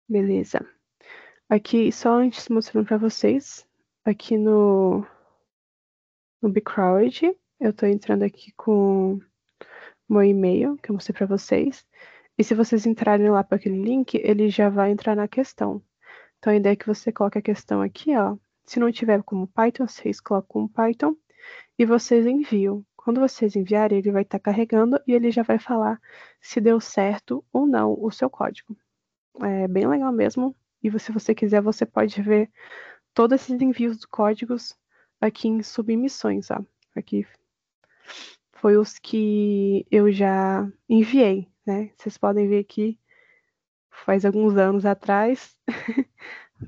Beleza. Aqui, só antes mostrando para vocês, aqui no Bcrowd, eu tô entrando aqui com meu e-mail, que eu mostrei para vocês. E se vocês entrarem lá para aquele link, ele já vai entrar na questão. Então, a ideia é que você coloque a questão aqui, ó. Se não tiver como Python, vocês colocam como Python e vocês enviam. Quando vocês enviarem, ele vai estar carregando e ele já vai falar se deu certo ou não o seu código. É bem legal mesmo. E se você quiser, você pode ver todos esses envios de códigos aqui em submissões, ó. Aqui foi os que eu já enviei, né? Vocês podem ver aqui, faz alguns anos atrás,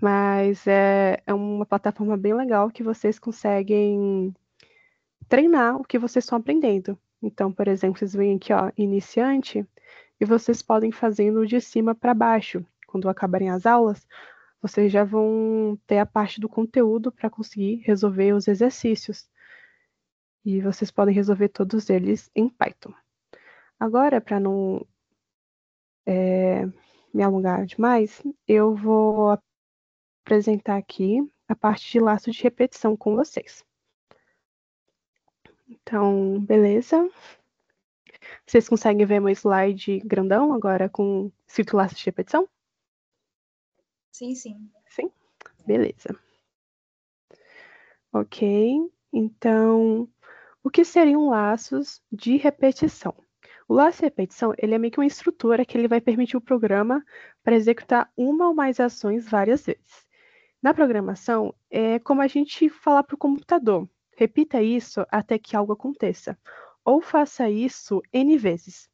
mas é uma plataforma bem legal que vocês conseguem treinar o que vocês estão aprendendo. Então, por exemplo, vocês vêm aqui, ó, iniciante, e vocês podem fazendo de cima para baixo. Quando acabarem as aulas, vocês já vão ter a parte do conteúdo para conseguir resolver os exercícios. E vocês podem resolver todos eles em Python. Agora, para não me alongar demais, eu vou apresentar aqui a parte de laço de repetição com vocês. Então, beleza? Vocês conseguem ver meu slide grandão agora com escrito laço de repetição? Sim, sim. Sim? Beleza. Ok. Então, o que seriam laços de repetição? O laço de repetição, ele é meio que uma estrutura que ele vai permitir o programa para executar uma ou mais ações várias vezes. Na programação, é como a gente falar para o computador: repita isso até que algo aconteça, ou faça isso N vezes.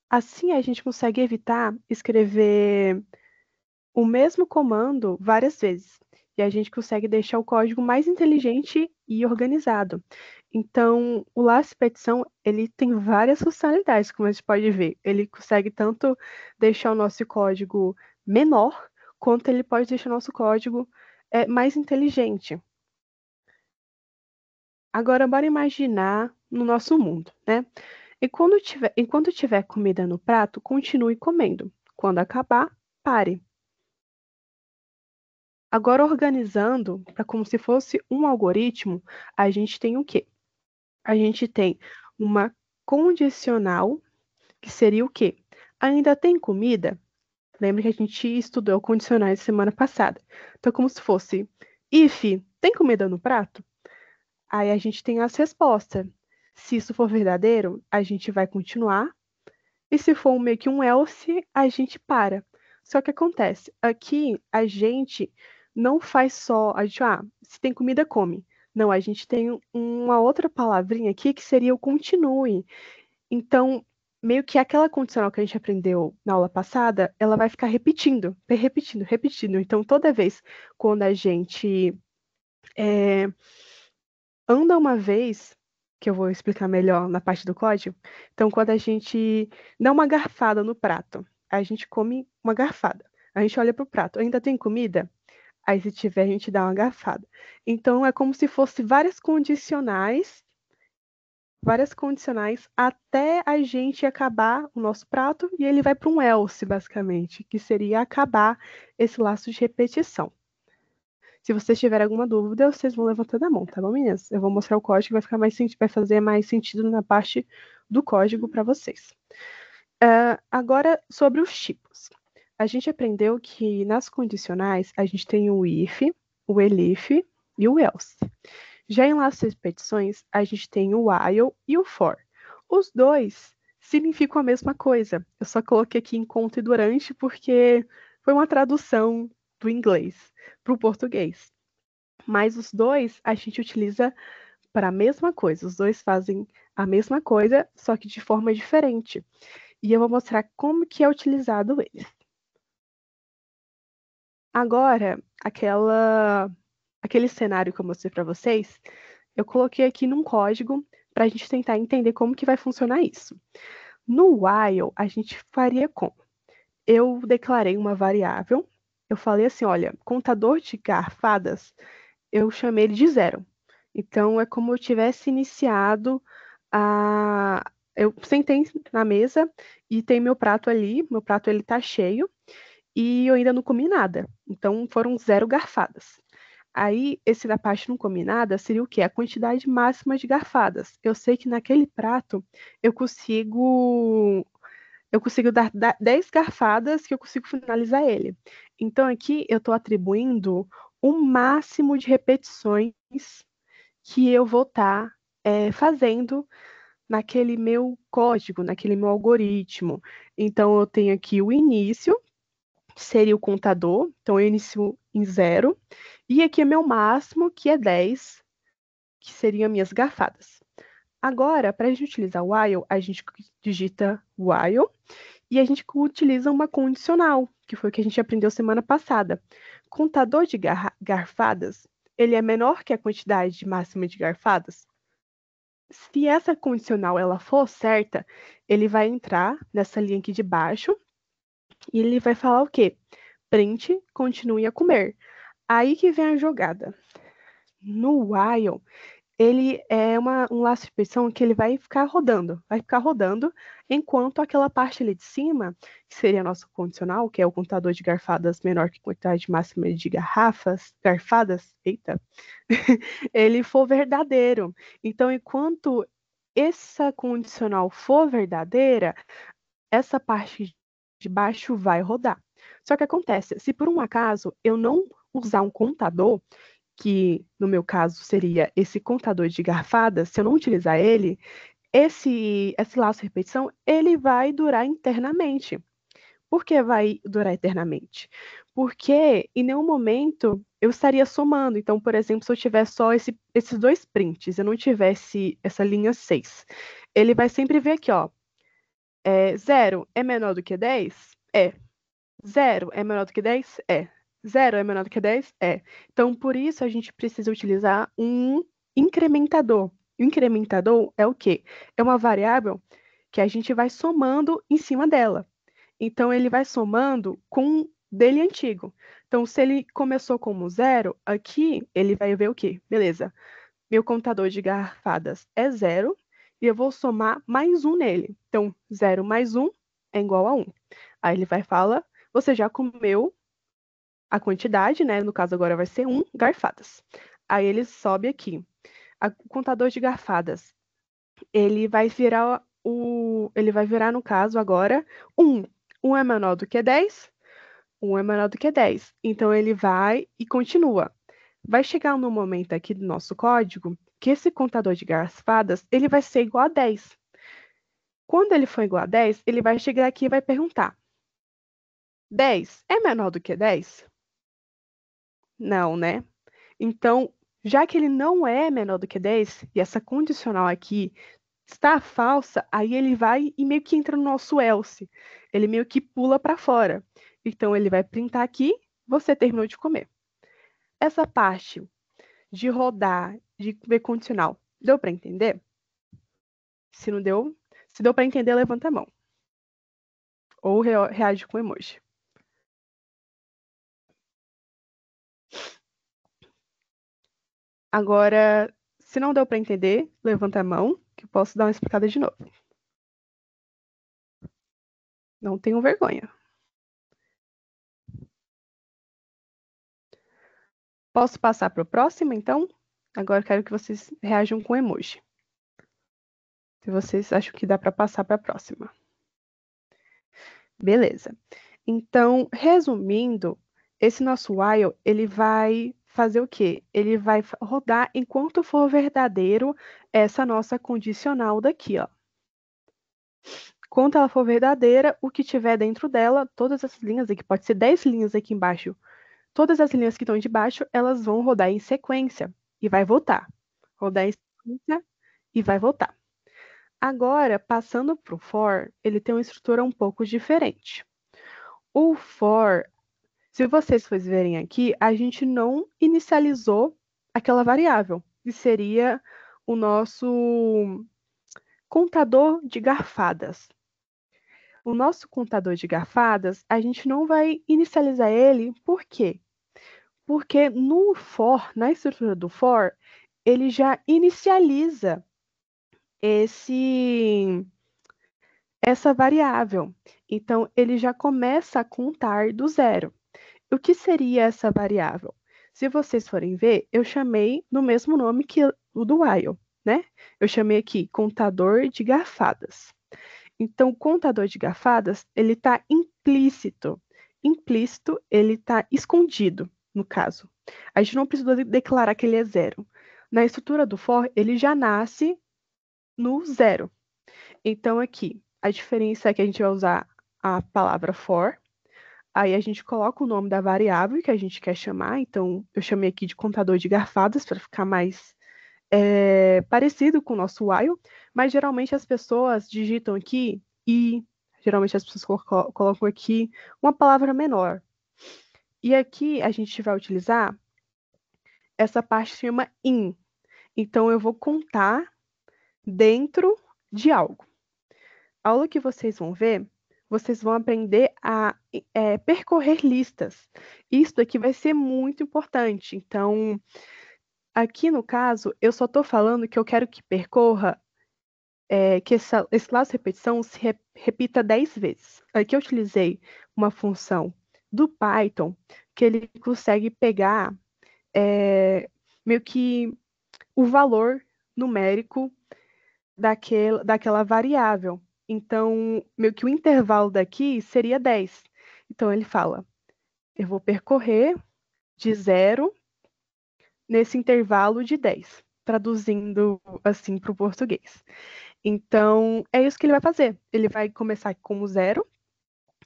Assim, a gente consegue evitar escrever o mesmo comando várias vezes. E a gente consegue deixar o código mais inteligente e organizado. Então, o laço de repetição, ele tem várias funcionalidades, como a gente pode ver. Ele consegue tanto deixar o nosso código menor, quanto ele pode deixar o nosso código mais inteligente. Agora, bora imaginar no nosso mundo, né? Enquanto tiver comida no prato, continue comendo. Quando acabar, pare. Agora, organizando para como se fosse um algoritmo, a gente tem o quê? A gente tem uma condicional, que seria o quê? Ainda tem comida? Lembra que a gente estudou condicionais semana passada. Então, como se fosse if, tem comida no prato? Aí a gente tem as respostas. Se isso for verdadeiro, a gente vai continuar. E se for meio que um else, a gente para. Só que acontece, aqui a gente não faz só, se tem comida, come. Não, a gente tem uma outra palavrinha aqui que seria o continue. Então, meio que aquela condicional que a gente aprendeu na aula passada, ela vai ficar repetindo, repetindo, repetindo. Então, toda vez quando a gente é, anda uma vez, que eu vou explicar melhor na parte do código. Então, quando a gente dá uma garfada no prato, a gente come uma garfada. A gente olha para o prato, ainda tem comida? Aí, se tiver, a gente dá uma garfada. Então, é como se fosse várias condicionais, até a gente acabar o nosso prato e ele vai para um else, basicamente, que seria acabar esse laço de repetição. Se vocês tiverem alguma dúvida, vocês vão levantando a mão, tá bom, meninas? Eu vou mostrar o código, vai fazer mais sentido na parte do código para vocês. Agora, sobre os tipos. A gente aprendeu que nas condicionais, a gente tem o if, o elif e o else. Já em laços de repetições, a gente tem o while e o for. Os dois significam a mesma coisa. Eu só coloquei aqui enquanto e durante porque foi uma tradução do inglês para o português. Mas os dois a gente utiliza para a mesma coisa. Os dois fazem a mesma coisa, só que de forma diferente. E eu vou mostrar como que é utilizado ele. Agora, aquele cenário que eu mostrei para vocês, eu coloquei aqui num código para a gente tentar entender como que vai funcionar isso. No while, a gente faria como? Eu declarei uma variável, eu falei assim, olha, contador de garfadas, eu chamei ele de zero. Então, é como eu tivesse iniciado a... Eu sentei na mesa e tem meu prato ali, meu prato ele tá cheio, e eu ainda não comi nada. Então, foram 0 garfadas. Aí, esse da parte não comi nada seria o quê? A quantidade máxima de garfadas. Eu sei que naquele prato eu consigo dar 10 garfadas que eu consigo finalizar ele. Então, aqui eu estou atribuindo o máximo de repetições que eu vou estar fazendo naquele meu código, naquele meu algoritmo. Então, eu tenho aqui o início, seria o contador, então eu inicio em 0, e aqui é meu máximo, que é 10, que seriam minhas garfadas. Agora, para a gente utilizar o while, a gente digita while, e a gente utiliza uma condicional, que foi o que a gente aprendeu semana passada. Contador de garfadas, ele é menor que a quantidade máxima de garfadas? Se essa condicional ela for certa, ele vai entrar nessa linha aqui de baixo e ele vai falar o quê? Print, continue a comer. Aí que vem a jogada. No while, ele é um laço de repetição que ele vai ficar rodando, enquanto aquela parte ali de cima, que seria nosso condicional, que é o contador de garfadas menor que a quantidade máxima de garfadas, eita, ele for verdadeiro. Então, enquanto essa condicional for verdadeira, essa parte de baixo vai rodar. Só que acontece, se por um acaso eu não usar um contador, que no meu caso seria esse contador de garfadas, se eu não utilizar ele, esse laço de repetição, ele vai durar internamente. Por que vai durar eternamente? Porque em nenhum momento eu estaria somando. Então, por exemplo, se eu tivesse só esses 2 prints, eu não tivesse essa linha 6, ele vai sempre ver aqui, ó, 0 é menor do que 10? É. 0 é menor do que 10? É. 0 é menor do que 10? É. Então, por isso, a gente precisa utilizar um incrementador. O incrementador é o quê? É uma variável que a gente vai somando em cima dela. Então, ele vai somando com o dele antigo. Então, se ele começou como 0, aqui ele vai ver o quê? Beleza. Meu contador de garfadas é 0 e eu vou somar mais 1 nele. Então, 0 mais 1 é igual a 1. Aí ele vai falar, você já comeu a quantidade, né? No caso agora vai ser 1 garfadas. Aí ele sobe aqui. O contador de garfadas, ele vai virar no caso agora 1. 1 é menor do que 10, 1 é menor do que 10. Então ele vai e continua. Vai chegar no momento aqui do nosso código que esse contador de garfadas, ele vai ser igual a 10. Quando ele for igual a 10, ele vai chegar aqui e vai perguntar: 10 é menor do que 10? Não, né? Então, já que ele não é menor do que 10, e essa condicional aqui está falsa, aí ele vai e meio que entra no nosso else. Ele meio que pula para fora. Então, ele vai printar aqui, você terminou de comer. Essa parte de rodar, de ver condicional, deu para entender? Se não deu, se deu para entender, levanta a mão. Ou reage com emoji. Agora, se não deu para entender, levanta a mão, que eu posso dar uma explicada de novo. Não tenham vergonha. Posso passar para o próximo, então? Agora quero que vocês reajam com emoji. Se vocês acham que dá para passar para a próxima. Beleza. Então, resumindo, esse nosso while, ele vai fazer o quê? Ele vai rodar enquanto for verdadeiro essa nossa condicional daqui, ó. Quando ela for verdadeira, o que tiver dentro dela, todas essas linhas aqui, pode ser 10 linhas aqui embaixo, todas as linhas que estão de baixo, elas vão rodar em sequência e vai voltar. Rodar em sequência e vai voltar. Agora, passando para o for, ele tem uma estrutura um pouco diferente. O for, se vocês verem aqui, a gente não inicializou aquela variável, que seria o nosso contador de garfadas. O nosso contador de garfadas, a gente não vai inicializar ele, por quê? Porque no for, na estrutura do for, ele já inicializa essa variável. Então, ele já começa a contar do zero. O que seria essa variável? Se vocês forem ver, eu chamei no mesmo nome que o do while, né? Eu chamei aqui contador de garfadas. Então, o contador de garfadas, ele está implícito. Implícito, ele está escondido, no caso. A gente não precisa declarar que ele é zero. Na estrutura do for, ele já nasce no zero. Então, aqui, a diferença é que a gente vai usar a palavra for, aí a gente coloca o nome da variável que a gente quer chamar. Então, eu chamei aqui de contador de garfadas para ficar mais parecido com o nosso while, mas geralmente as pessoas digitam aqui e geralmente as pessoas colocam aqui uma palavra menor. E aqui a gente vai utilizar essa parte que chama in. Então, eu vou contar dentro de algo. A aula que vocês vão ver, vocês vão aprender a percorrer listas. Isso daqui vai ser muito importante. Então, aqui no caso, eu só estou falando que eu quero que percorra, que esse laço de repetição se repita 10 vezes. Aqui eu utilizei uma função do Python que ele consegue pegar meio que o valor numérico daquela variável. Então, meio que o intervalo daqui seria 10. Então, ele fala, eu vou percorrer de 0 nesse intervalo de 10, traduzindo assim para o português. Então, é isso que ele vai fazer. Ele vai começar como 0,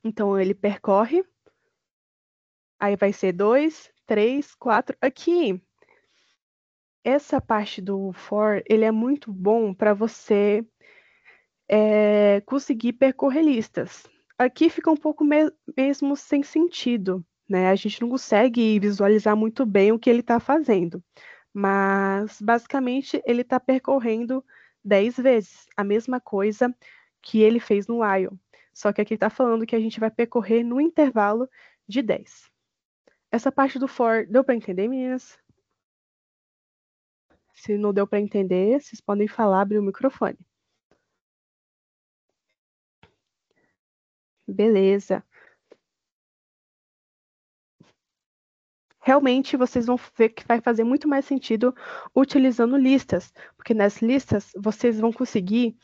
então ele percorre, aí vai ser 2, 3, 4. Aqui, essa parte do for, ele é muito bom para você conseguir percorrer listas. Aqui fica um pouco mesmo sem sentido, né? A gente não consegue visualizar muito bem o que ele está fazendo. Mas, basicamente, ele está percorrendo 10 vezes a mesma coisa que ele fez no while. Só que aqui está falando que a gente vai percorrer no intervalo de 10. Essa parte do for, deu para entender, meninas? Se não deu para entender, vocês podem falar, abrir o microfone. Beleza. Realmente vocês vão ver que vai fazer muito mais sentido utilizando listas, porque nas listas vocês vão conseguir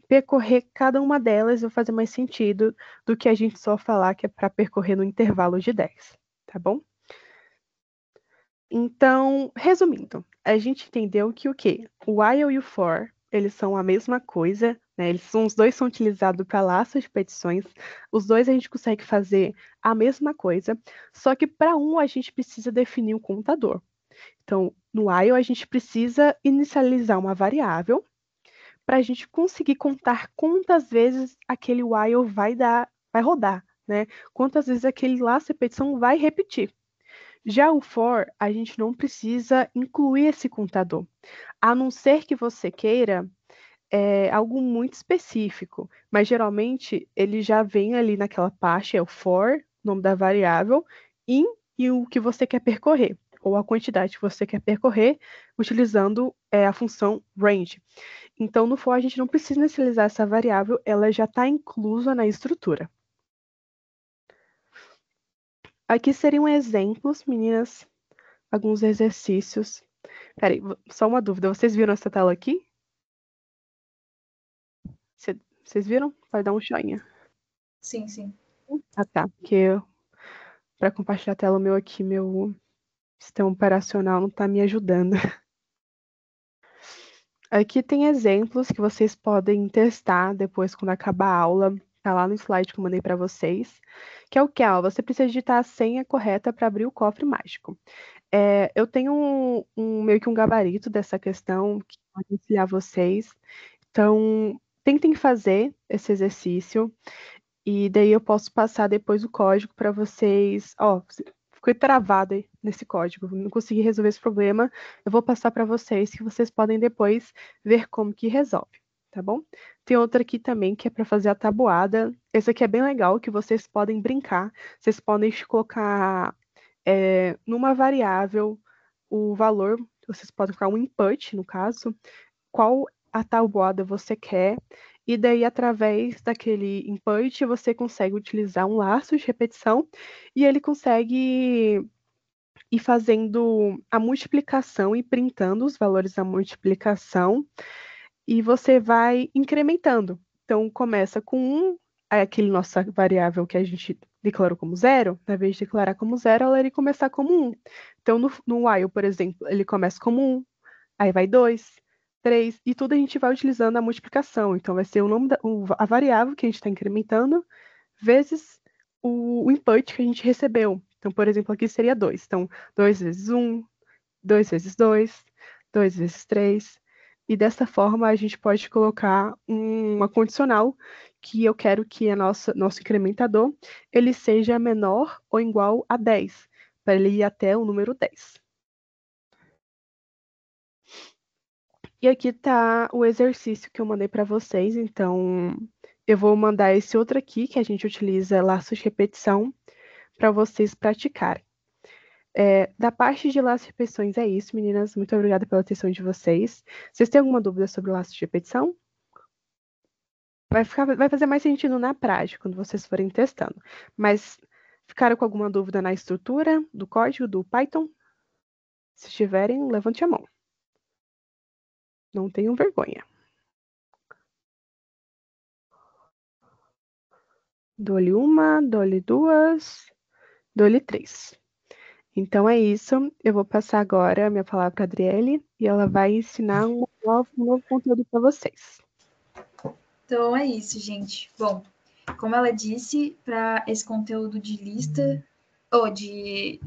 percorrer cada uma delas e vai fazer mais sentido do que a gente só falar que é para percorrer no intervalo de 10, tá bom? Então, resumindo, a gente entendeu que o quê? O while e o for, eles são a mesma coisa, né? Os dois são utilizados para laços de petições, os dois a gente consegue fazer a mesma coisa, só que para um a gente precisa definir um contador. Então, no while a gente precisa inicializar uma variável para a gente conseguir contar quantas vezes aquele while vai rodar, né? Quantas vezes aquele laço de petição vai repetir. Já o for, a gente não precisa incluir esse contador, a não ser que você queira algo muito específico, mas geralmente ele já vem ali naquela parte, é o for, nome da variável, in e o que você quer percorrer, ou a quantidade que você quer percorrer, utilizando a função range. Então, no for, a gente não precisa inicializar essa variável, ela já está inclusa na estrutura. Aqui seriam exemplos, meninas, alguns exercícios. Peraí, só uma dúvida. Vocês viram essa tela aqui? Vocês viram? Vai dar um joinha. Sim, sim. Ah, tá. Porque para compartilhar a tela, meu sistema operacional não está me ajudando. Aqui tem exemplos que vocês podem testar depois quando acabar a aula. Tá lá no slide que eu mandei para vocês. Que é o que? Você precisa digitar a senha correta para abrir o cofre mágico. Eu tenho meio que um gabarito dessa questão que pode auxiliar vocês. Então, tentem fazer esse exercício e daí eu posso passar depois o código para vocês. Ficou travado aí nesse código, não consegui resolver esse problema. Eu vou passar para vocês que vocês podem depois ver como que resolve, tá bom? Tem outra aqui também que é para fazer a tabuada. Esse aqui é bem legal, que vocês podem brincar. Vocês podem colocar numa variável o valor, vocês podem colocar um input, no caso, qual atabuada você quer, e daí, através daquele input, você consegue utilizar um laço de repetição, e ele consegue ir fazendo a multiplicação e printando os valores da multiplicação, e você vai incrementando. Então, começa com 1, aí aquele nossa variável que a gente declarou como 0, na vez de declarar como 0, ela iria começar como 1. Então, no while, por exemplo, ele começa como 1, aí vai 2, 3, e tudo a gente vai utilizando a multiplicação. Então, vai ser o nome a variável que a gente está incrementando, vezes o input que a gente recebeu. Então, por exemplo, aqui seria 2. Então, 2 vezes 1, 2 vezes 2, 2 vezes 3. E dessa forma a gente pode colocar uma condicional que eu quero que nosso incrementador ele seja menor ou igual a 10, para ele ir até o número 10. E aqui está o exercício que eu mandei para vocês, então eu vou mandar esse outro aqui, que a gente utiliza laços de repetição, para vocês praticarem. Da parte de laços de repetições é isso, meninas. Muito obrigada pela atenção de vocês. Vocês têm alguma dúvida sobre laços de repetição? Vai fazer mais sentido na prática, quando vocês forem testando. Mas ficaram com alguma dúvida na estrutura do código do Python? Se tiverem, levante a mão. Não tenham vergonha. Dou-lhe uma, dou-lhe duas, dou-lhe três. Então é isso. Eu vou passar agora a minha palavra para a Adriele e ela vai ensinar um novo conteúdo para vocês. Então é isso, gente. Bom, como ela disse, para esse conteúdo de lista, ou de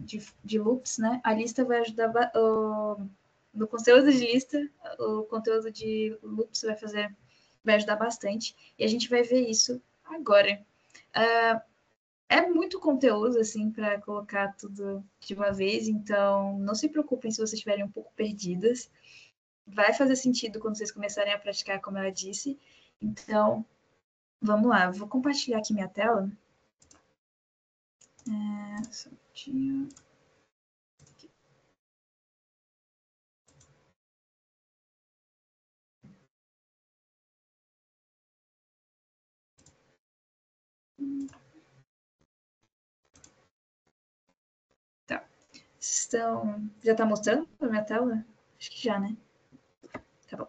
loops, né? A lista vai ajudar. No conteúdo de lista, o conteúdo de loops vai ajudar bastante. E a gente vai ver isso agora. É muito conteúdo, assim, para colocar tudo de uma vez, então não se preocupem se vocês estiverem um pouco perdidas. Vai fazer sentido quando vocês começarem a praticar, como ela disse. Então, vamos lá. Vou compartilhar aqui minha tela. Só um minutinho. Tá. Já está mostrando a minha tela? Acho que já, né? Tá bom.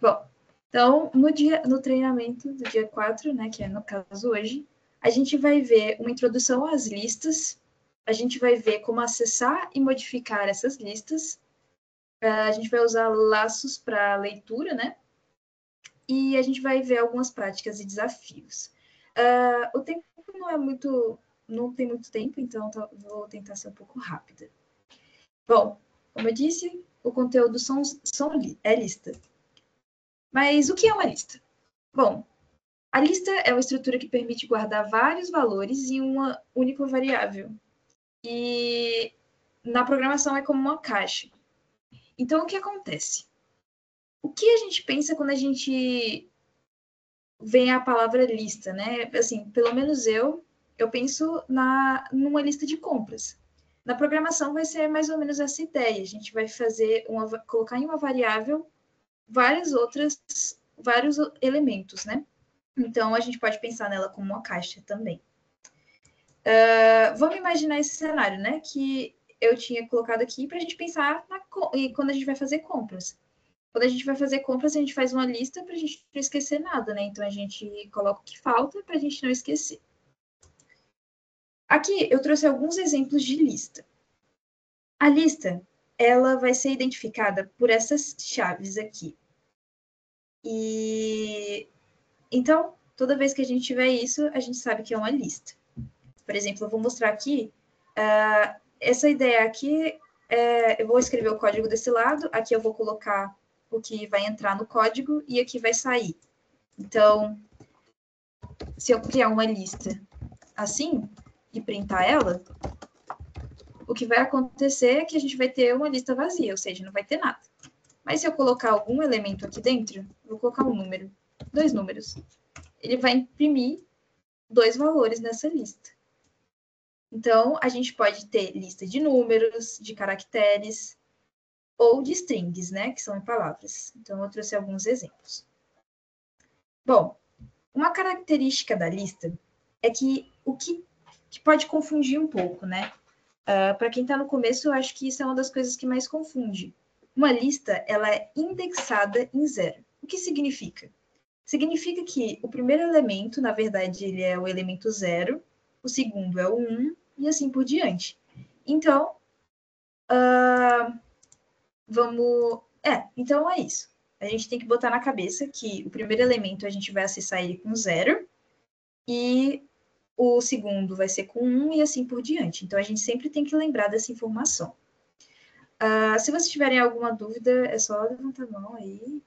Bom, então, no treinamento do dia 4, né, que é no caso hoje, a gente vai ver uma introdução às listas, a gente vai ver como acessar e modificar essas listas, a gente vai usar laços para leitura, né? E a gente vai ver algumas práticas e desafios. O tempo não tem muito tempo, então vou tentar ser um pouco rápida. Bom, como eu disse, o conteúdo é lista. Mas o que é uma lista? Bom, a lista é uma estrutura que permite guardar vários valores em uma única variável. E na programação é como uma caixa. Então, o que acontece? O que a gente pensa quando a gente vem a palavra lista, né? Assim, pelo menos eu penso numa lista de compras. Na programação vai ser mais ou menos essa ideia. A gente vai colocar em uma variável vários elementos, né? Então, a gente pode pensar nela como uma caixa também. Vamos imaginar esse cenário, né? Que eu tinha colocado aqui para a gente pensar quando a gente vai fazer compras. Quando a gente vai fazer compras, a gente faz uma lista para a gente não esquecer nada, né? Então, a gente coloca o que falta para a gente não esquecer. Aqui, eu trouxe alguns exemplos de lista. A lista, ela vai ser identificada por essas chaves aqui. E então, toda vez que a gente tiver isso, a gente sabe que é uma lista. Por exemplo, eu vou mostrar aqui, essa ideia aqui, eu vou escrever o código desse lado, aqui eu vou colocar o que vai entrar no código e aqui vai sair. Então, se eu criar uma lista assim e printar ela, o que vai acontecer é que a gente vai ter uma lista vazia, ou seja, não vai ter nada. Mas se eu colocar algum elemento aqui dentro, vou colocar um número, 2 números, ele vai imprimir 2 valores nessa lista. Então, a gente pode ter lista de números, de caracteres, ou de strings, né, que são em palavras. Então, eu trouxe alguns exemplos. Bom, uma característica da lista é que o que pode confundir um pouco, né? Para quem está no começo, eu acho que isso é uma das coisas que mais confunde. Uma lista, ela é indexada em 0. O que significa? Significa que o primeiro elemento, na verdade, ele é o elemento 0, o segundo é o 1, e assim por diante. Então, então é isso. A gente tem que botar na cabeça que o primeiro elemento a gente vai acessar ele com 0, e o segundo vai ser com 1 e assim por diante. Então, a gente sempre tem que lembrar dessa informação. Se vocês tiverem alguma dúvida, é só levantar a mão aí,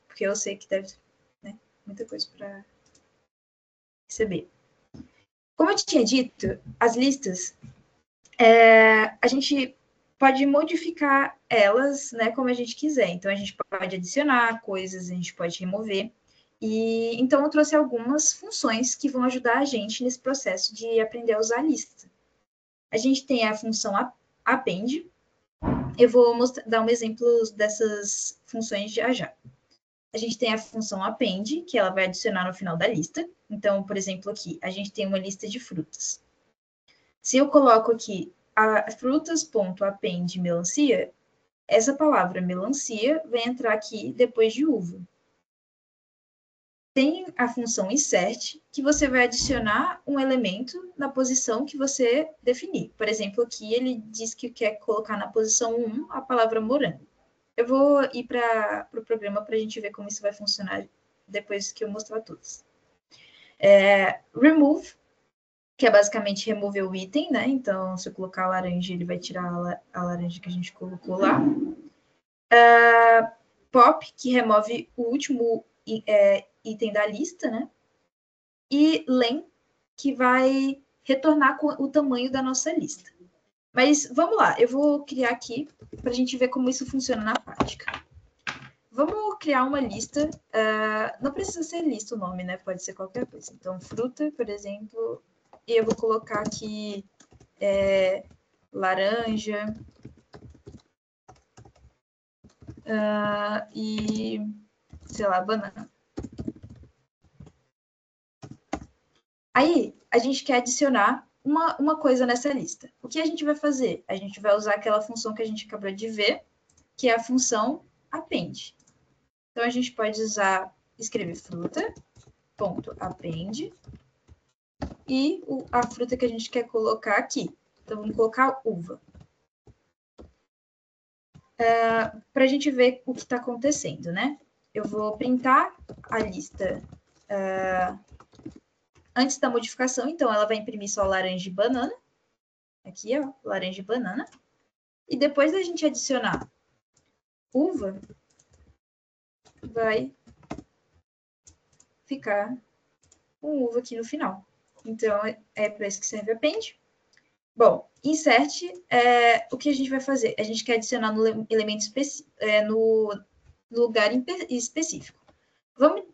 porque eu sei que deve ter, né, muita coisa para receber. Como eu tinha dito, as listas, a gente pode modificar elas, né, como a gente quiser. Então, a gente pode adicionar coisas, a gente pode remover. E então, eu trouxe algumas funções que vão ajudar a gente nesse processo de aprender a usar a lista. A gente tem a função append. Eu vou dar um exemplo dessas funções já já. A gente tem a função append, que ela vai adicionar no final da lista. Então, por exemplo, aqui, a gente tem uma lista de frutas. Se eu coloco aqui frutas.append melancia, essa palavra melancia vai entrar aqui depois de uva. Tem a função insert, que você vai adicionar um elemento na posição que você definir. Por exemplo, aqui ele diz que quer colocar na posição 1 a palavra morango. Eu vou ir para o programa para a gente ver como isso vai funcionar depois que eu mostrar todos. Remove, que é basicamente remover o item, né? Então, se eu colocar a laranja, ele vai tirar a laranja que a gente colocou lá. Pop, que remove o último item da lista, né? E len, que vai retornar com o tamanho da nossa lista. Mas vamos lá, eu vou criar aqui para a gente ver como isso funciona na prática. Vamos criar uma lista, não precisa ser lista o nome, né? Pode ser qualquer coisa. Então, fruta, por exemplo, e eu vou colocar aqui laranja e, sei lá, banana. Aí, a gente quer adicionar uma coisa nessa lista. O que a gente vai fazer? A gente vai usar aquela função que a gente acabou de ver, que é a função append. Então, a gente pode escrever fruta.append e a fruta que a gente quer colocar aqui. Então, vamos colocar uva. Para a gente ver o que está acontecendo, né? Eu vou printar a lista antes da modificação, então ela vai imprimir só laranja e banana. Aqui, ó, laranja e banana. E depois da gente adicionar uva, vai ficar com uva aqui no final. Então, é para isso que serve a append. Bom, insert, o que a gente vai fazer? A gente quer adicionar no elemento no lugar específico. Vamos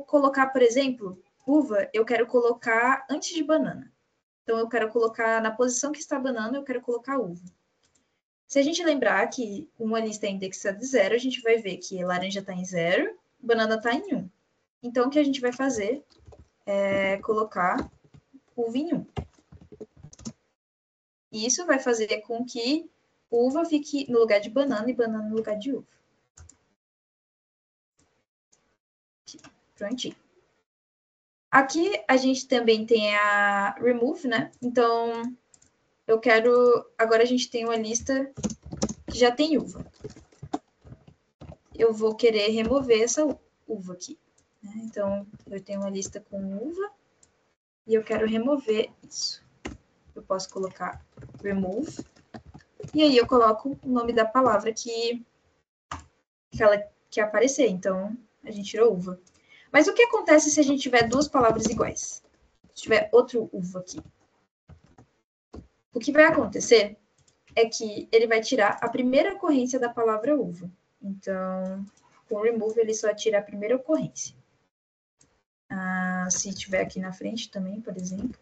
colocar, por exemplo, uva, eu quero colocar antes de banana. Então, eu quero colocar na posição que está a banana, eu quero colocar uva. Se a gente lembrar que uma lista é indexada de 0, a gente vai ver que laranja está em 0, banana está em 1. Então, o que a gente vai fazer é colocar uva em 1. E isso vai fazer com que uva fique no lugar de banana e banana no lugar de uva. Prontinho. Aqui a gente também tem a remove, né? Então, agora a gente tem uma lista que já tem uva. Eu vou querer remover essa uva aqui. Né? Então, eu tenho uma lista com uva e eu quero remover isso. Eu posso colocar remove e aí eu coloco o nome da palavra que ela quer aparecer. Então, a gente tirou uva. Mas o que acontece se a gente tiver duas palavras iguais? Se tiver outro uva aqui. O que vai acontecer é que ele vai tirar a primeira ocorrência da palavra uva. Então, com o remove, ele só tira a primeira ocorrência. Se tiver aqui na frente também, por exemplo,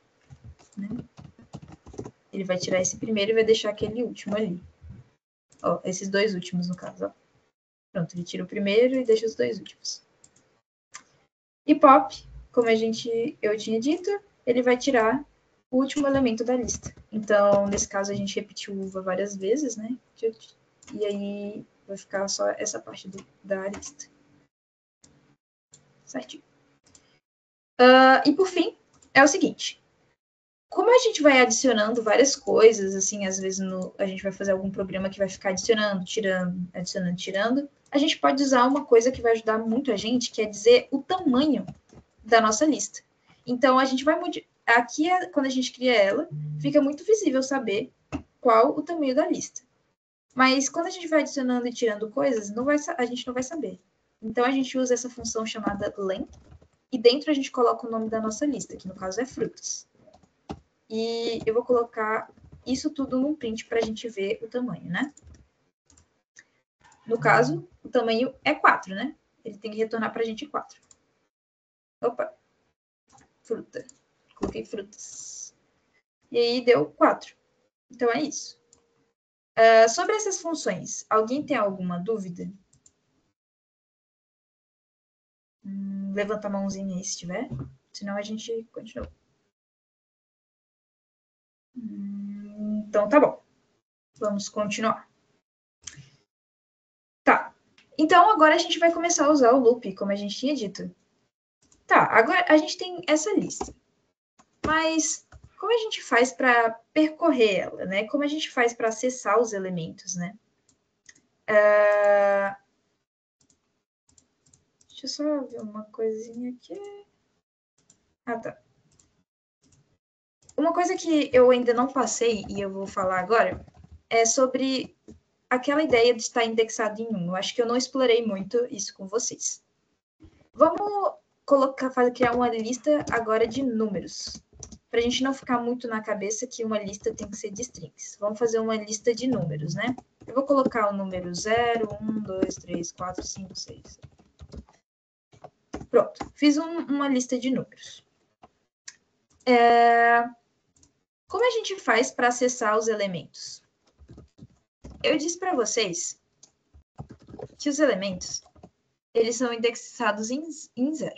né? Ele vai tirar esse primeiro e vai deixar aquele último ali. Ó, esses dois últimos, no caso. Ó. Pronto, ele tira o primeiro e deixa os dois últimos. E pop, como eu tinha dito, ele vai tirar o último elemento da lista. Então, nesse caso, a gente repetiu uva várias vezes, né? E aí vai ficar só essa parte da lista. Certinho. E por fim, é o seguinte. Como a gente vai adicionando várias coisas, assim, às vezes a gente vai fazer algum programa que vai ficar adicionando, tirando, adicionando, tirando, a gente pode usar uma coisa que vai ajudar muito a gente, que é dizer o tamanho da nossa lista. Então, a gente vai aqui, quando a gente cria ela, fica muito visível saber qual o tamanho da lista. Mas quando a gente vai adicionando e tirando coisas, a gente não vai saber. Então, a gente usa essa função chamada len, e dentro a gente coloca o nome da nossa lista, que no caso é frutas. E eu vou colocar isso tudo num print para a gente ver o tamanho, né? No caso, o tamanho é 4, né? Ele tem que retornar para a gente 4. Opa! Fruta. Coloquei frutas. E aí deu 4. Então é isso. Sobre essas funções, alguém tem alguma dúvida? Levanta a mãozinha aí se tiver. Senão a gente continua. Então tá bom. Vamos continuar. Tá. Então agora a gente vai começar a usar o loop, como a gente tinha dito. Tá, agora a gente tem essa lista. Mas como a gente faz para percorrer ela, né? Como a gente faz para acessar os elementos, né? Deixa eu só ver uma coisinha aqui. Ah, tá. Uma coisa que eu ainda não passei e eu vou falar agora é sobre aquela ideia de estar indexado em 1. Eu acho que eu não explorei muito isso com vocês. Vamos criar uma lista agora de números. Para a gente não ficar muito na cabeça que uma lista tem que ser de strings. Vamos fazer uma lista de números, né? Eu vou colocar o número 0, 1, 2, 3, 4, 5, 6. Pronto, fiz uma lista de números. Como a gente faz para acessar os elementos? Eu disse para vocês que os elementos eles são indexados em 0.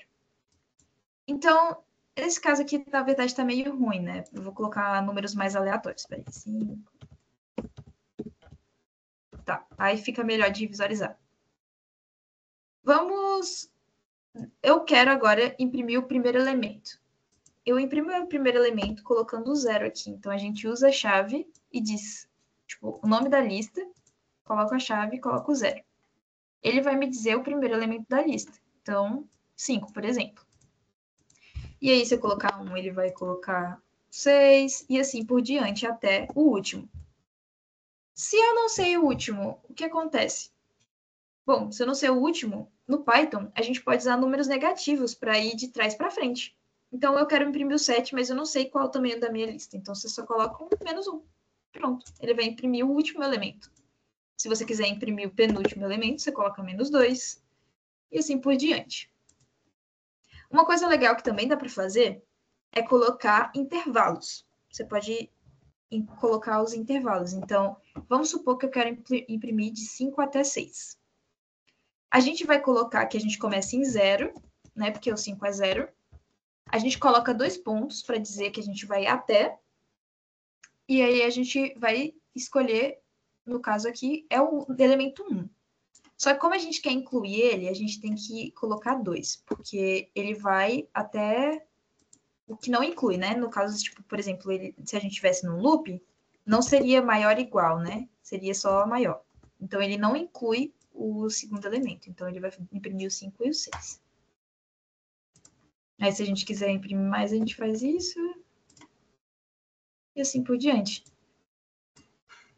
Então, esse caso aqui, na verdade, está meio ruim, né? Eu vou colocar números mais aleatórios. Peraí, 5. Tá, aí fica melhor de visualizar. Eu quero agora imprimir o primeiro elemento. Eu imprimo o primeiro elemento colocando o 0 aqui. Então, a gente usa a chave e diz, tipo, o nome da lista, coloco a chave e coloco o 0. Ele vai me dizer o primeiro elemento da lista. Então, 5, por exemplo. E aí, se eu colocar 1, ele vai colocar 6, e assim por diante até o último. Se eu não sei o último, o que acontece? Bom, se eu não sei o último, no Python, a gente pode usar números negativos para ir de trás para frente. Então, eu quero imprimir o 7, mas eu não sei qual é o tamanho da minha lista. Então, você só coloca menos 1. Pronto, ele vai imprimir o último elemento. Se você quiser imprimir o penúltimo elemento, você coloca menos 2. E assim por diante. Uma coisa legal que também dá para fazer é colocar intervalos. Você pode colocar os intervalos. Então, vamos supor que eu quero imprimir de 5 até 6. A gente vai colocar que a gente começa em 0, né? Porque o 5 é 0. A gente coloca 2 pontos para dizer que a gente vai até. E aí a gente vai escolher, no caso aqui, é o elemento 1. Só que como a gente quer incluir ele, a gente tem que colocar 2, porque ele vai até o que não inclui, né? No caso, tipo, por exemplo, se a gente tivesse num loop, não seria maior ou igual, né? Seria só maior. Então, ele não inclui o segundo elemento. Então, ele vai imprimir o 5 e o 6. Aí, se a gente quiser imprimir mais, a gente faz isso. E assim por diante.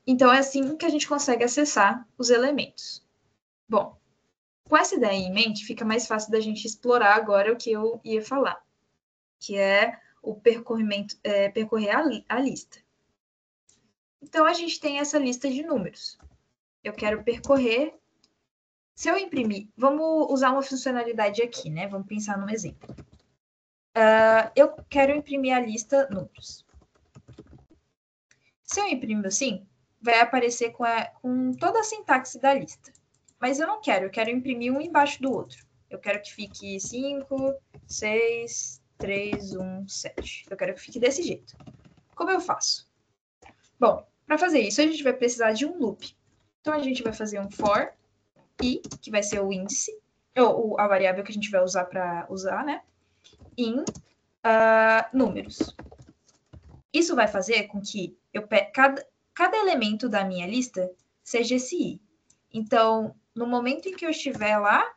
Então, é assim que a gente consegue acessar os elementos. Bom, com essa ideia em mente, fica mais fácil da gente explorar agora o que eu ia falar, que é o percorrer a lista. Então, a gente tem essa lista de números. Eu quero percorrer. Se eu imprimir, vamos usar uma funcionalidade aqui, né? Vamos pensar num exemplo. Eu quero imprimir a lista números. Se eu imprimo assim, vai aparecer com toda a sintaxe da lista. Mas eu não quero, eu quero imprimir um embaixo do outro. Eu quero que fique 5, 6, 3, 1, 7. Eu quero que fique desse jeito. Como eu faço? Bom, para fazer isso, a gente vai precisar de um loop. Então, a gente vai fazer um for i, que vai ser o índice, ou a variável que a gente vai usar para usar, né? In números. Isso vai fazer com que cada elemento da minha lista seja esse i. Então, no momento em que eu estiver lá,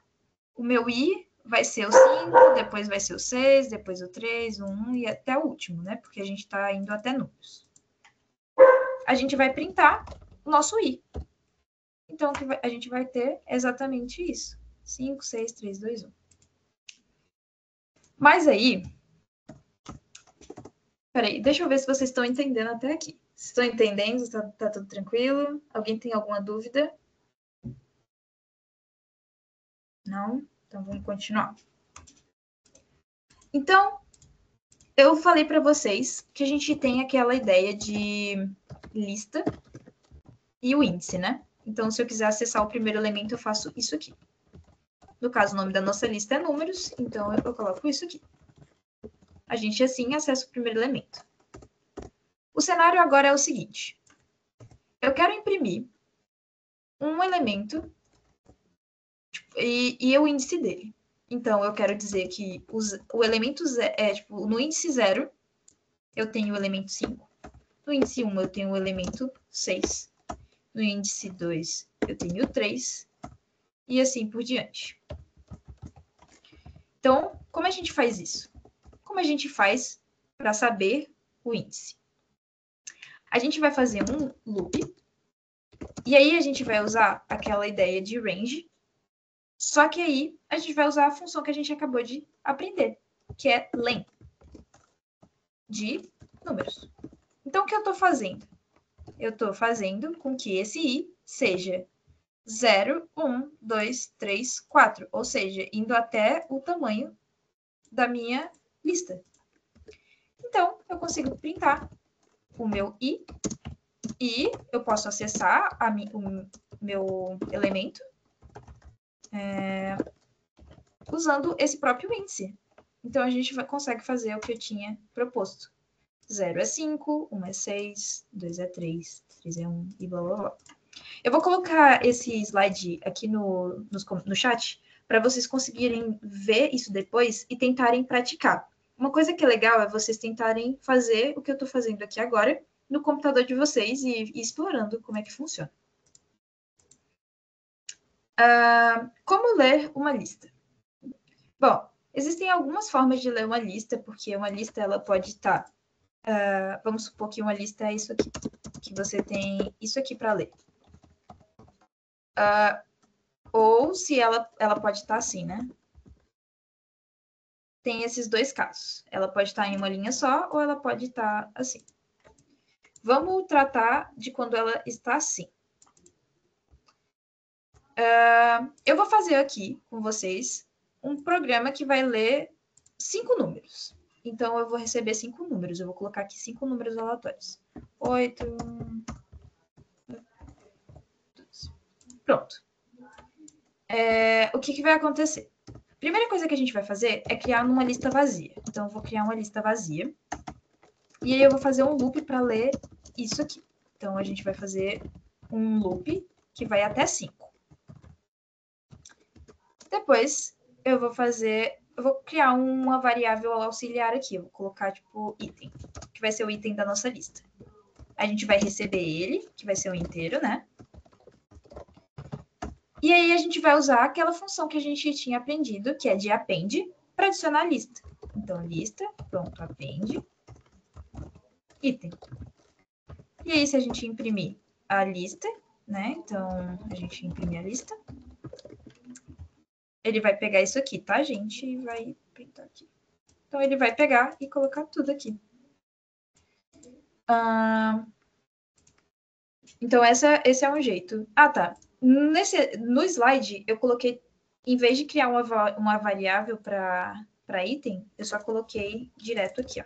o meu i vai ser o 5, depois vai ser o 6, depois o 3, o 1 e até o último, né? Porque a gente está indo até números. A gente vai printar o nosso i. Então, a gente vai ter exatamente isso. 5, 6, 3, 2, 1. Mas aí... Peraí, deixa eu ver se vocês estão entendendo até aqui. Vocês estão entendendo? Tá tudo tranquilo? Alguém tem alguma dúvida? Não? Então, vamos continuar. Então, eu falei para vocês que a gente tem aquela ideia de lista e o índice, né? Então, se eu quiser acessar o primeiro elemento, eu faço isso aqui. No caso, o nome da nossa lista é números, então eu coloco isso aqui. A gente, assim, acessa o primeiro elemento. O cenário agora é o seguinte. Eu quero imprimir um elemento e o índice dele. Então, eu quero dizer que o elemento no índice 0, eu tenho o elemento 5. No índice 1, eu tenho o elemento 6. No índice 2, eu tenho o 3. E assim por diante. Então, como a gente faz isso? Como a gente faz para saber o índice? A gente vai fazer um loop. E aí a gente vai usar aquela ideia de range. Só que aí a gente vai usar a função que a gente acabou de aprender, que é len, de números. Então, o que eu estou fazendo? Eu estou fazendo com que esse i seja 0, 1, 2, 3, 4, ou seja, indo até o tamanho da minha lista. Então, eu consigo printar o meu i e eu posso acessar o meu elemento usando esse próprio índice. Então, a gente consegue fazer o que eu tinha proposto. 0 é 5, 1 é 6, 2 é 3, 3 é 1 e blá, blá, blá. Eu vou colocar esse slide aqui no chat para vocês conseguirem ver isso depois e tentarem praticar. Uma coisa que é legal é vocês tentarem fazer o que eu estou fazendo aqui agora no computador de vocês e explorando como é que funciona. Como ler uma lista? Bom, existem algumas formas de ler uma lista, porque uma lista ela pode estar... vamos supor que uma lista é isso aqui, que você tem isso aqui para ler. Ou se ela pode estar assim, né? Tem esses dois casos. Ela pode estar em uma linha só ou ela pode estar assim. Vamos tratar de quando ela está assim. Eu vou fazer aqui com vocês um programa que vai ler 5 números. Então, eu vou receber 5 números. Eu vou colocar aqui 5 números aleatórios. 8... Pronto. O que vai acontecer? A primeira coisa que a gente vai fazer é criar uma lista vazia. Então, eu vou criar uma lista vazia. E aí, eu vou fazer um loop para ler isso aqui. Então, a gente vai fazer um loop que vai até 5. Depois, eu vou criar uma variável auxiliar aqui. Eu vou colocar, tipo, item, que vai ser o item da nossa lista. A gente vai receber ele, que vai ser um inteiro, né? E aí, a gente vai usar aquela função que a gente tinha aprendido, que é de append, para adicionar a lista. Então, lista, pronto, append, item. E aí, se a gente imprimir a lista, né? Então, a gente imprime a lista. Ele vai pegar isso aqui, tá, gente? E vai printar aqui. Então, ele vai pegar e colocar tudo aqui. Então, esse é um jeito. Ah, tá. No slide, eu coloquei, em vez de criar uma variável para item, eu só coloquei direto aqui, ó.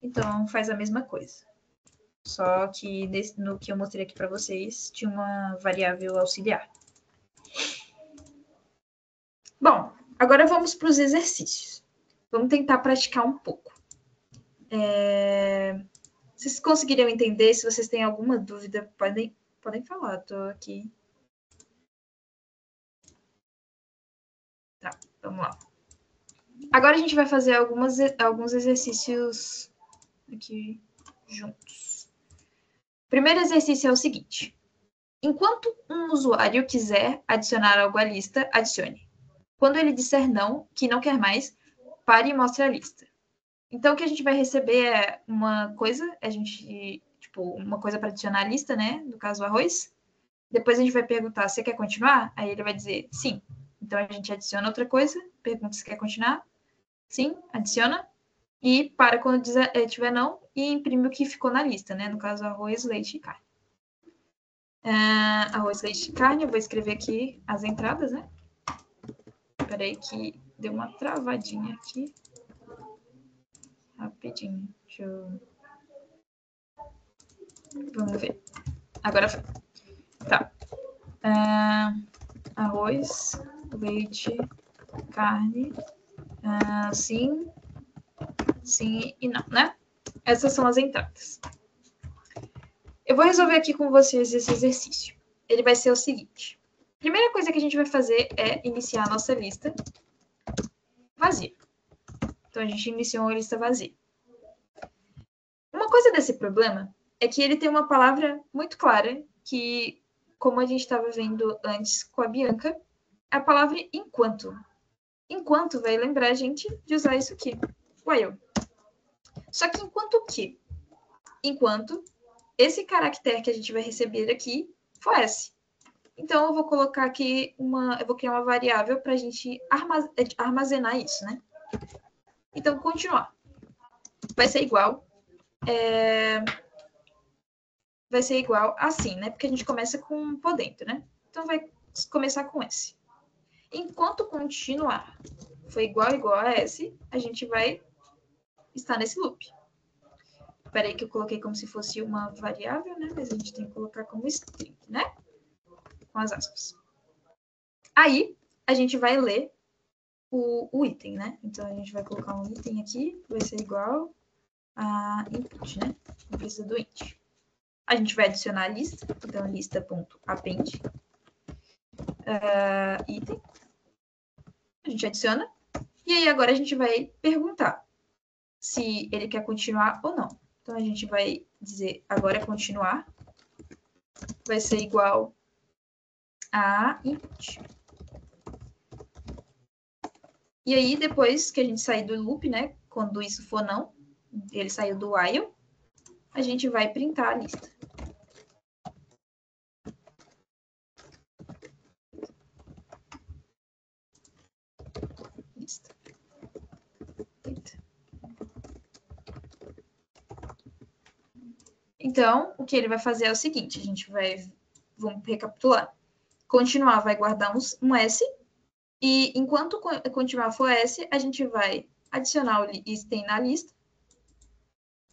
Então, faz a mesma coisa. Só que no que eu mostrei aqui para vocês, tinha uma variável auxiliar. Bom, agora vamos para os exercícios. Vamos tentar praticar um pouco. Vocês conseguiriam entender? Se vocês têm alguma dúvida, podem falar. Estou aqui. Tá, vamos lá. Agora a gente vai fazer alguns exercícios aqui juntos. O primeiro exercício é o seguinte. Enquanto um usuário quiser adicionar algo à lista, adicione. Quando ele disser não, que não quer mais, pare e mostre a lista. Então, o que a gente vai receber é uma coisa, uma coisa para adicionar à lista, né? No caso, arroz. Depois a gente vai perguntar se quer continuar, aí ele vai dizer sim. Então, a gente adiciona outra coisa, pergunta se quer continuar, sim, adiciona, e para quando tiver não, e imprime o que ficou na lista, né? No caso, arroz, leite e carne. Arroz, leite e carne, eu vou escrever aqui as entradas, né? Espera aí que deu uma travadinha aqui. Rapidinho, deixa eu... Vamos ver. Agora foi. Tá. Arroz, leite, carne, sim, sim e não, né? Essas são as entradas. Eu vou resolver aqui com vocês esse exercício. Ele vai ser o seguinte. A primeira coisa que a gente vai fazer é iniciar a nossa lista vazia. Então, a gente iniciou uma lista vazia. Uma coisa desse problema é que ele tem uma palavra muito clara que, como a gente estava vendo antes com a Bianca, é a palavra enquanto. Enquanto vai lembrar a gente de usar isso aqui, while. Só que enquanto o quê? Enquanto esse caractere que a gente vai receber aqui for S. Então, eu vou colocar aqui eu vou criar uma variável para a gente armazenar isso, né? Então, continuar. Vai ser igual assim, né? Porque a gente começa com podendo, né? Então, vai começar com S. Enquanto continuar for igual a S, a gente vai estar nesse loop. Espera aí que eu coloquei como se fosse uma variável, né? Mas a gente tem que colocar como string, né? Com as aspas. Aí, a gente vai ler o item, né? Então, a gente vai colocar um item aqui, vai ser igual a input, né? Não precisa do int. A gente vai adicionar a lista, então lista.append item. A gente adiciona. E aí, agora a gente vai perguntar se ele quer continuar ou não. Então, a gente vai dizer agora continuar. Vai ser igual a input. E aí, depois que a gente sair do loop, né? Quando isso for não, ele saiu do while, a gente vai printar a lista. Lista. Então, o que ele vai fazer é o seguinte, vamos recapitular. Continuar vai guardar um S, e enquanto continuar for S, a gente vai adicionar o item na lista,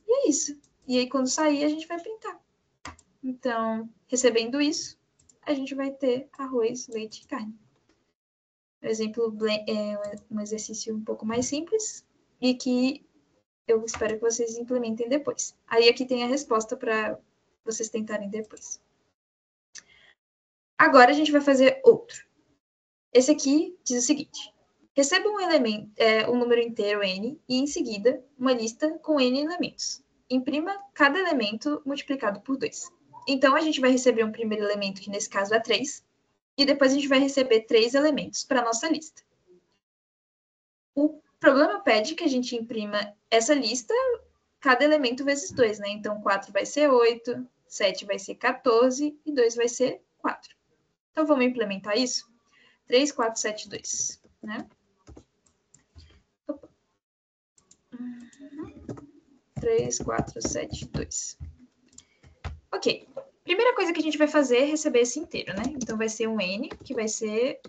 e é isso. E aí, quando sair, a gente vai printar. Então, recebendo isso, a gente vai ter arroz, leite e carne. O exemplo é um exercício um pouco mais simples e que eu espero que vocês implementem depois. Aí aqui tem a resposta para vocês tentarem depois. Agora a gente vai fazer outro. Esse aqui diz o seguinte. Receba um número inteiro n e, em seguida, uma lista com n elementos. Imprima cada elemento multiplicado por 2. Então, a gente vai receber um primeiro elemento, que nesse caso é 3, e depois a gente vai receber 3 elementos para a nossa lista. O problema pede que a gente imprima essa lista, cada elemento vezes 2, né? Então, 4 vai ser 8, 7 vai ser 14 e 2 vai ser 4. Então, vamos implementar isso? 3, 4, 7, 2, né? 3, 4, 7, 2. Ok. Primeira coisa que a gente vai fazer é receber esse inteiro, né? Então, vai ser um n, que vai ser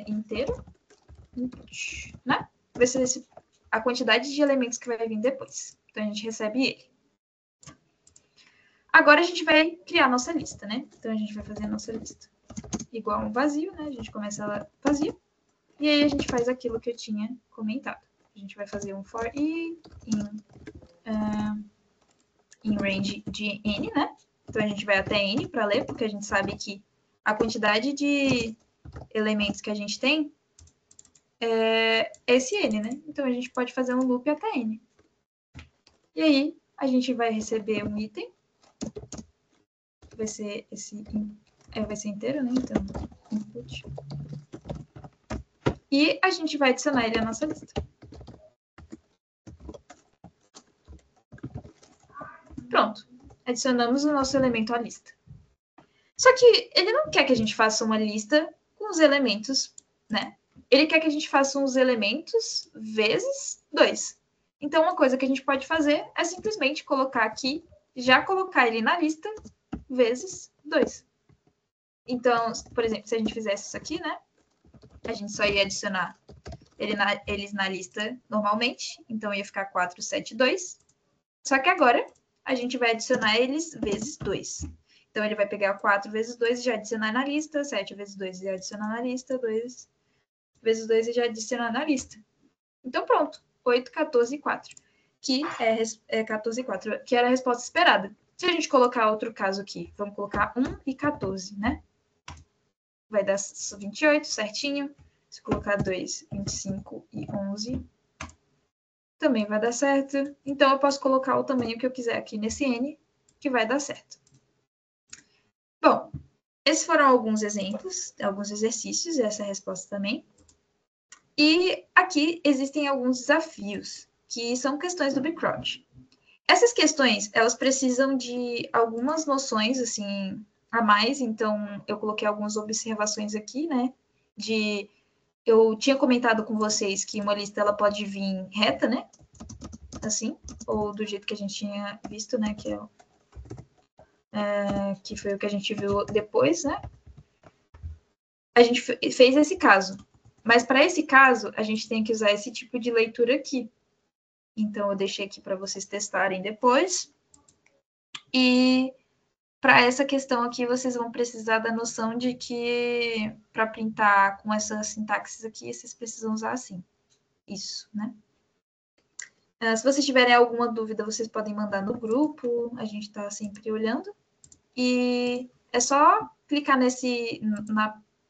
inteiro, né? Vai ser a quantidade de elementos que vai vir depois. Então, a gente recebe ele. Agora a gente vai criar a nossa lista, né? Então, a gente vai fazer a nossa lista igual um vazio, né? A gente começa ela vazia. E aí, a gente faz aquilo que eu tinha comentado. A gente vai fazer um for i em range de n, né? Então, a gente vai até n para ler, porque a gente sabe que a quantidade de elementos que a gente tem é esse n, né? Então, a gente pode fazer um loop até n. E aí, a gente vai receber um item. Vai ser esse... vai ser inteiro, né? Então, input. E a gente vai adicionar ele à nossa lista. Pronto. Adicionamos o nosso elemento à lista. Só que ele não quer que a gente faça uma lista com os elementos, né? Ele quer que a gente faça uns elementos vezes 2. Então, uma coisa que a gente pode fazer é simplesmente colocar aqui, já colocar ele na lista vezes 2. Então, por exemplo, se a gente fizesse isso aqui, né? A gente só ia adicionar eles na lista normalmente. Então, ia ficar 4, 7, 2. Só que agora, a gente vai adicionar eles vezes 2. Então, ele vai pegar 4 vezes 2 e já adicionar na lista, 7 vezes 2 e já adicionar na lista, 2 vezes 2 e já adicionar na lista. Então, pronto. 8, 14 e 4. Que é 14 e 4, que era a resposta esperada. Se a gente colocar outro caso aqui, vamos colocar 1 e 14, né? Vai dar 28, certinho. Se colocar 2, 25 e 11, também vai dar certo. Então, eu posso colocar o tamanho que eu quiser aqui nesse N, que vai dar certo. Bom, esses foram alguns exemplos, alguns exercícios, essa é a resposta também. E aqui existem alguns desafios, que são questões do Bcrowd. Essas questões, elas precisam de algumas noções, assim, a mais. Então, eu coloquei algumas observações aqui, né? Eu tinha comentado com vocês que uma lista, ela pode vir reta, né? Assim, ou do jeito que a gente tinha visto, né? Que foi o que a gente viu depois, né? A gente fez esse caso. Mas para esse caso, a gente tem que usar esse tipo de leitura aqui. Então, eu deixei aqui para vocês testarem depois. E para essa questão aqui, vocês vão precisar da noção de que para printar com essa sintaxe aqui, vocês precisam usar assim. Isso, né? Se vocês tiverem alguma dúvida, vocês podem mandar no grupo. A gente está sempre olhando. E é só clicar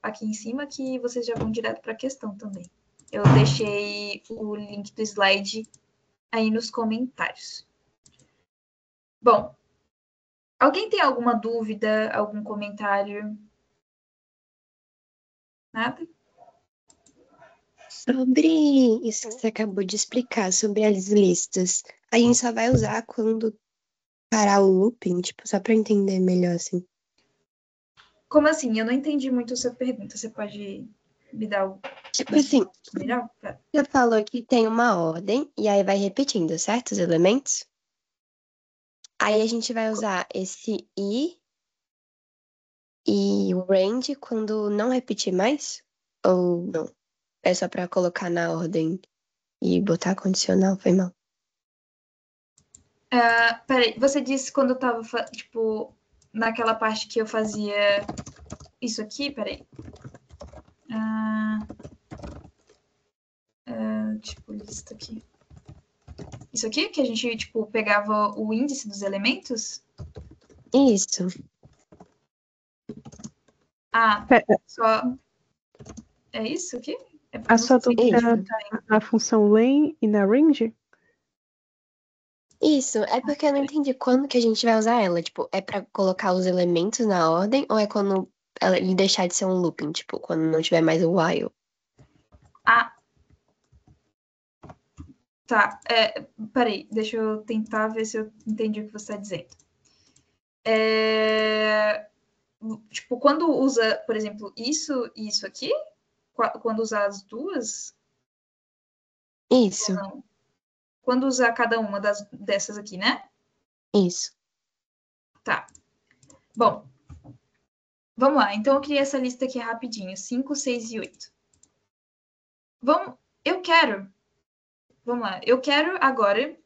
aqui em cima que vocês já vão direto para a questão também. Eu deixei o link do slide aí nos comentários. Bom, alguém tem alguma dúvida, algum comentário? Nada? Sobre isso que você acabou de explicar, sobre as listas, a gente só vai usar quando parar o looping, tipo, só para entender melhor, assim. Como assim? Eu não entendi muito a sua pergunta. Você pode me dar o Tipo assim, melhor? você falou que tem uma ordem e aí vai repetindo certos elementos. Aí a gente vai usar esse i e o range quando não repetir mais? Ou não? É só para colocar na ordem e botar condicional, foi mal. Peraí, você disse quando eu tava, tipo, naquela parte que eu fazia isso aqui? Peraí. Tipo, lista aqui. Isso aqui? Que a gente, tipo, pegava o índice dos elementos? Isso. Só... É isso aqui? A sua dúvida Isso. tá na função len e na range? Isso, é porque eu não entendi quando que a gente vai usar ela. Tipo, é pra colocar os elementos na ordem ou é quando ele deixar de ser um looping? Tipo, quando não tiver mais o while? Tá. Peraí, deixa eu tentar ver se eu entendi o que você está dizendo. Tipo, quando usa, por exemplo, isso e isso aqui? Quando usar as duas? Isso, Não. Quando usar cada uma dessas aqui, né? isso. Tá. Bom, vamos lá. Então, eu criei essa lista aqui rapidinho. 5, 6 e 8. Vamos lá. Eu quero agora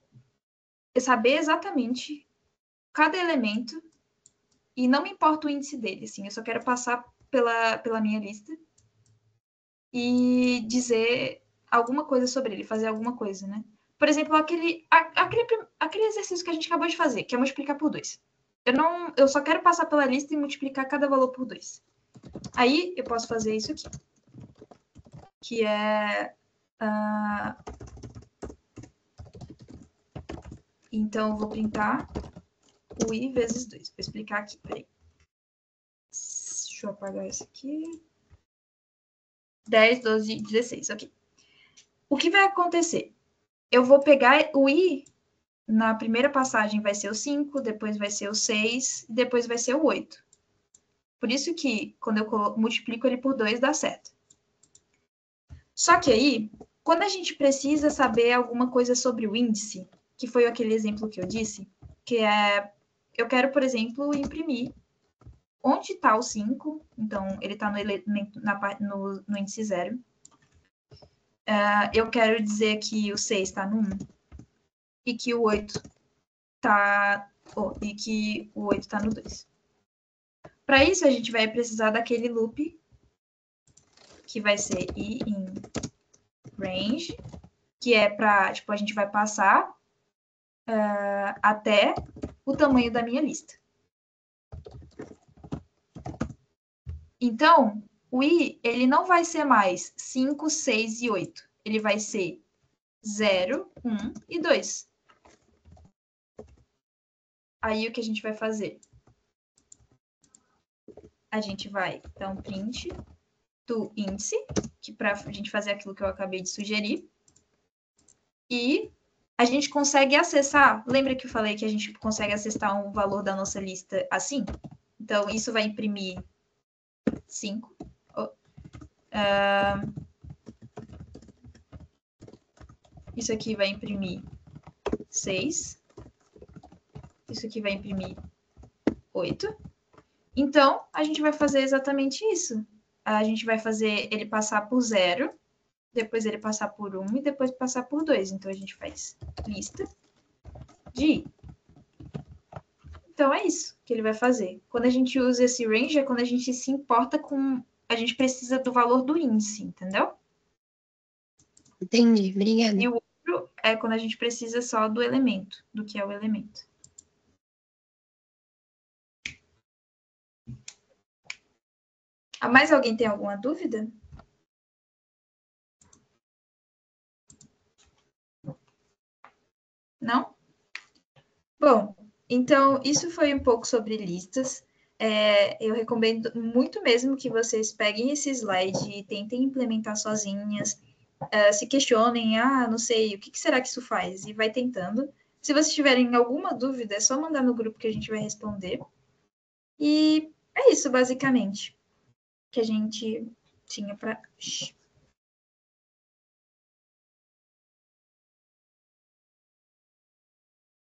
saber exatamente cada elemento e não me importa o índice dele, assim, eu só quero passar pela minha lista e dizer alguma coisa sobre ele, fazer alguma coisa, né? Por exemplo, aquele exercício que a gente acabou de fazer, que é multiplicar por 2. Eu só quero passar pela lista e multiplicar cada valor por 2. Aí eu posso fazer isso aqui, que é... Então, eu vou printar o i vezes 2. Vou explicar aqui, peraí. Deixa eu apagar isso aqui. 10, 12, 16, ok. O que vai acontecer? Eu vou pegar o i, na primeira passagem vai ser o 5, depois vai ser o 6, e depois vai ser o 8. Por isso que, quando eu multiplico ele por 2, dá certo. Só que aí, quando a gente precisa saber alguma coisa sobre o índice, que foi aquele exemplo que eu disse, que é... Eu quero, por exemplo, imprimir onde está o 5, então ele está no elemento, no índice 0. Eu quero dizer que o 6 está no 1 e que o 8 está no 2. Para isso, a gente vai precisar daquele loop que vai ser i in range, que é para, tipo, a gente vai passar até o tamanho da minha lista. Então, o i, ele não vai ser mais 5, 6 e 8. Ele vai ser 0, 1 e 2. Aí, o que a gente vai fazer? A gente vai dar um print do índice, que para a gente fazer aquilo que eu acabei de sugerir. E a gente consegue acessar... Lembra que eu falei que a gente consegue acessar um valor da nossa lista assim? Então, isso vai imprimir 5. Isso aqui vai imprimir 6. Isso aqui vai imprimir 8. Então, a gente vai fazer exatamente isso. A gente vai fazer ele passar por 0, depois ele passar por 1 e depois passar por 2. Então, a gente faz lista de i. Então, é isso que ele vai fazer. Quando a gente usa esse range, é quando a gente se importa com... A gente precisa do valor do índice, entendeu? Entendi, obrigada. E o outro é quando a gente precisa só do elemento, do que é o elemento. Mais alguém tem alguma dúvida? Não? Bom, então isso foi um pouco sobre listas. Eu recomendo muito mesmo que vocês peguem esse slide e tentem implementar sozinhas. Se questionem, não sei, o que será que isso faz? E vai tentando. Se vocês tiverem alguma dúvida, é só mandar no grupo que a gente vai responder. E é isso, basicamente, que a gente tinha para